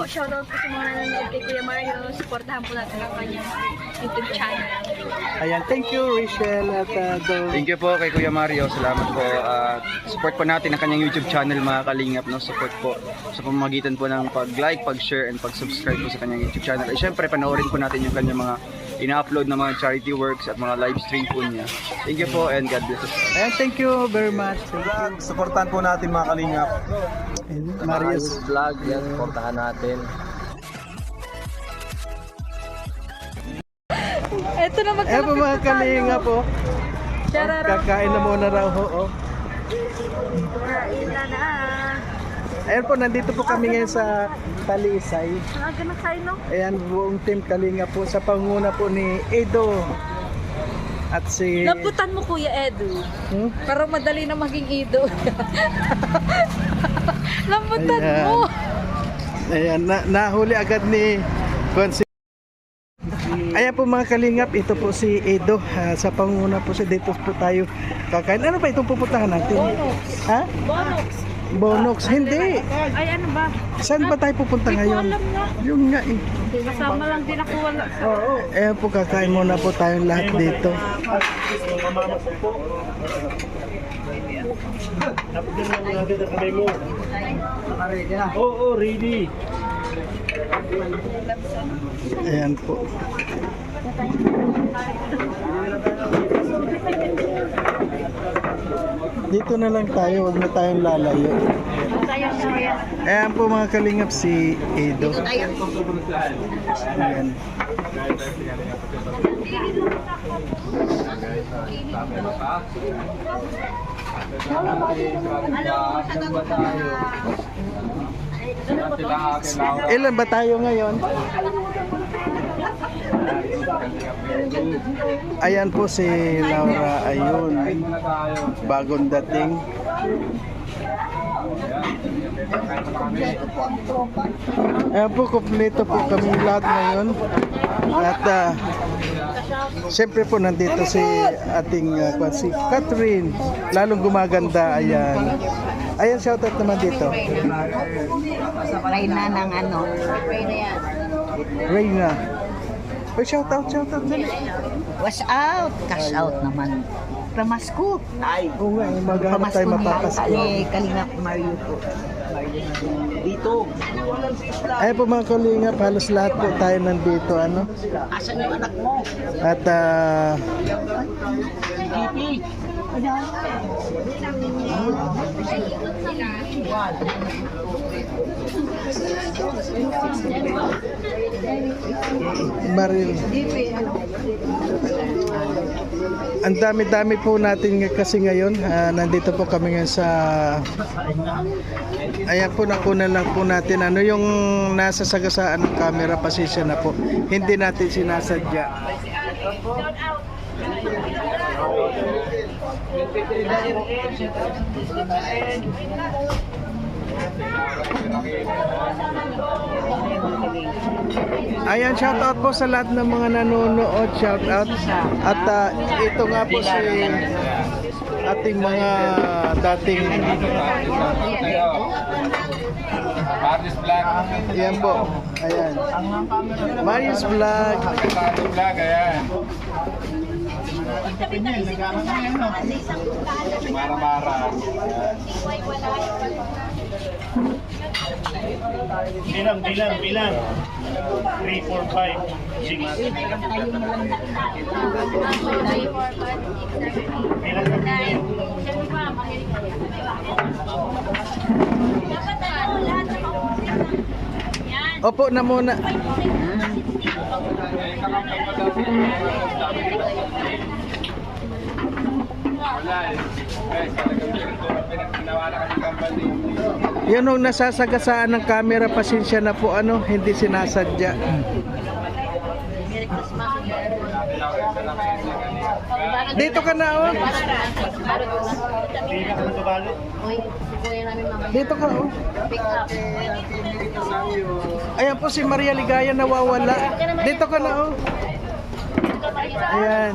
Shoutout po sa mga nanonood kay Kuya Mario. Supportahan po natin ang kanyang YouTube channel. Ayan, thank you Rachel at Thank you po kay Kuya Mario. Salamat po. Support po natin ang kanyang YouTube channel mga kalingap. No? Support po sa pamamagitan po ng pag-like, pag-share, and pag-subscribe po sa kanyang YouTube channel. At syempre, panoorin po natin yung kanyang mga ina-upload na mga charity works at mga live stream po niya. Thank you po and God bless us. Ayan, thank you very much. Supportan po natin mga kalingap. Marius Vlog, yan, supportahan natin. Ito na Ayan po mga kalinga po. Kakain na muna raw ho. Oh. Kain na. Ayan po, nandito po kami ngayon sa Talisay. Aga na kain, no? Ayan, buong team kalinga po sa panguna po ni Edo. At si... Lamputan mo, Kuya Edu. Para madali na maging Edo. Lamputan Ayan. mo. Ayan, nahuli agad ni Consi. Ayan po mga kalingap, ito po si Edo. Sa panguna po siya, dito po tayo kakain. Ano ba itong pupuntahan natin? Bonox. Ha? Bonox. Bonox? Hindi. Ay, ano ba? Saan ba tayo pupunta Hindi ko ngayon? alam na. Yung nga eh. Kasama lang din ako wala. Ayan po, kakain muna po tayong lahat dito. Oo, ready. Ayan po. Dito na lang tayo, huwag na tayong lalayo. Ayan po mga kalingap, si Edo. Ayan. Ilan ba tayo ngayon? Ayan po si Laura, ayun. Bagong dating. Ayan po, kompleto po kami lahat ngayon. At siyempre po nandito si ating si Catherine, lalong gumaganda. Ayan. Ayan, shoutout naman dito. Reyna ng ano? Reyna. Oh, shoutout dali. Was out. Cash out naman. Pamasko. Oo nga, maghanap tayo mapapasko. Ni Kalingap Mario po. Dito. Ay po mga kalingap, halos lahat po tayo nandito. Ano? Asan yung anak mo? At Pipi. Maril. Ang dami-dami po natin kasi ngayon. Nandito po kami ngayon sa... Ayan po, nakunan lang po natin. Ano yung nasa sagasaan ng camera, pasensya na po. Hindi natin sinasadya. Ayan, shout out po sa lahat ng mga nanonood, shout out. At ito nga po si ating mga dating Marius Vlog. Ayan po. Ayan. Marius Vlog. Marius Vlog, ayan. Mara-mara. Bilang. 3, 4, 5, 6. Opo na muna. Yan ang nasasagasaan ng camera, pasensya na po, ano, hindi sinasadya. Dito ka na, oh. Dito ka, oh. Ayan po si Maria Ligaya, nawawala. Dito ka na, oh. Ayan.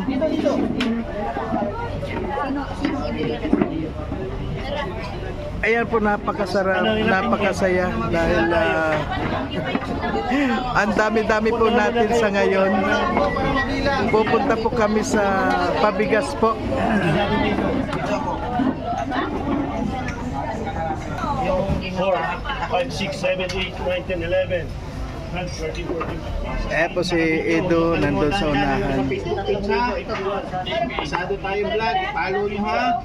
Ayan po, napakasarap, napakasaya dahil ang dami-dami po natin sa ngayon. Pupunta po kami sa pabigas po. Yung 4, 5, 6, 7, 8, 9, 10, 11. 12, 13, 14. Ayan po si Edo nandun sa unahan. Pasado tayong vlog. Follow nyo ha.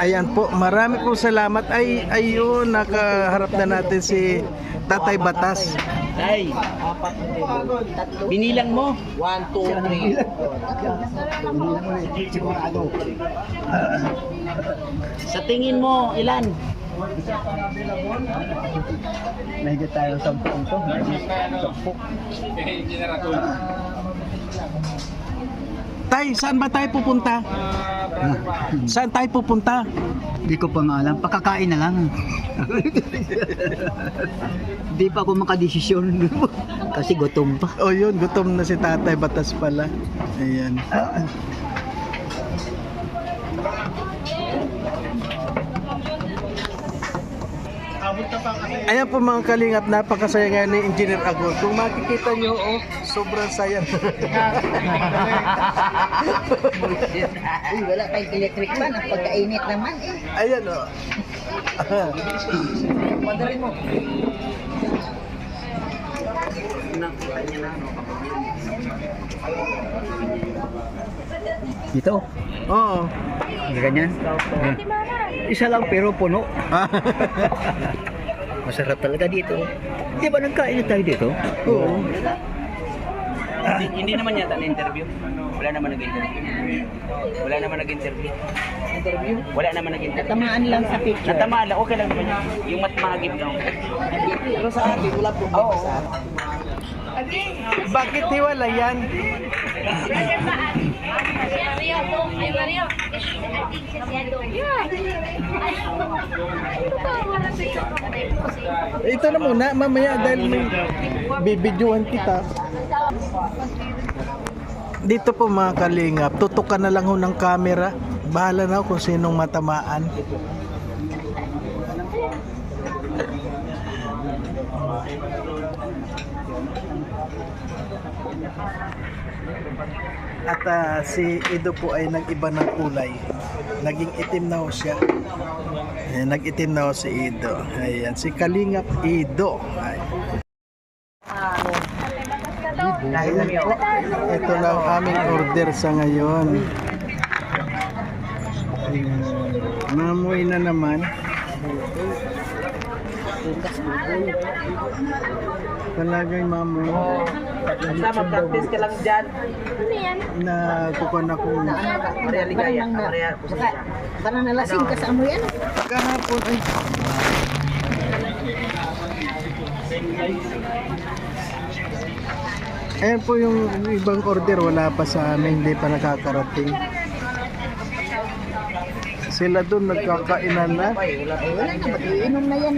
Ayan po, marami po salamat. Ayun, nakaharap na natin si Tatay Batas. Ay, binilang mo. 1, 2, 3. Sa tingin mo, ilan? Mahigit tayo 10 to. 10. Tay, saan ba tayo pupunta? Saan tayo pupunta? Hindi ko pa nga alam. Pakakain na lang. Hindi pa ako makadesisyon. Kasi gutom pa. Oh yun, gutom na si Tatay Batas pala. Ayan. Ayan po mga kalingap, napakasaya nga ni Engineer Agor. Kung makikita nyo, oh, sobrang saya. Uy, wala tayong electric fan. Ang pagkainit naman eh. Ayan oh. Madali mo. Dito? Oo. Ganyan? Isa lang pero puno. Masarap talaga dito. Di ba nagkain na tayo dito? Oo. Hindi naman yata na-interview. Wala naman nag-interview. Wala naman nag-interview. Interview. Wala naman nag-interview. Tamaan lang sa picture. Natamaan lang, okay lang naman yun. Yung matmahagip daw. Pero sa akin, wala problema sa akin. Bakit hiwala yan? Ito na muna, mamaya dahil may bibidyohan kita. Dito po mga kalingap, tutukan na lang ho ng camera. Bahala na ho kung sinong matamaan. At si Edo po ay nag-iba ng kulay. Naging itim na ho siya. Ayan, nag-itim na ho si Edo. Ayan, si Kalingap Edo. Ayan po. Ito na ang aming order sa ngayon. Ayan. Mamoy na naman. Talagay mamoy. Basta mag-practice ka lang dyan. Na kukuha na kong Maria Ligaya. Maria Parang nalasing ka sa amo yan. kahapon ay ayan po yung ibang order, wala pa sa amin, hindi pa nakakarating. Sila doon nagkakainan na. Wala na, mag-iinom na yan.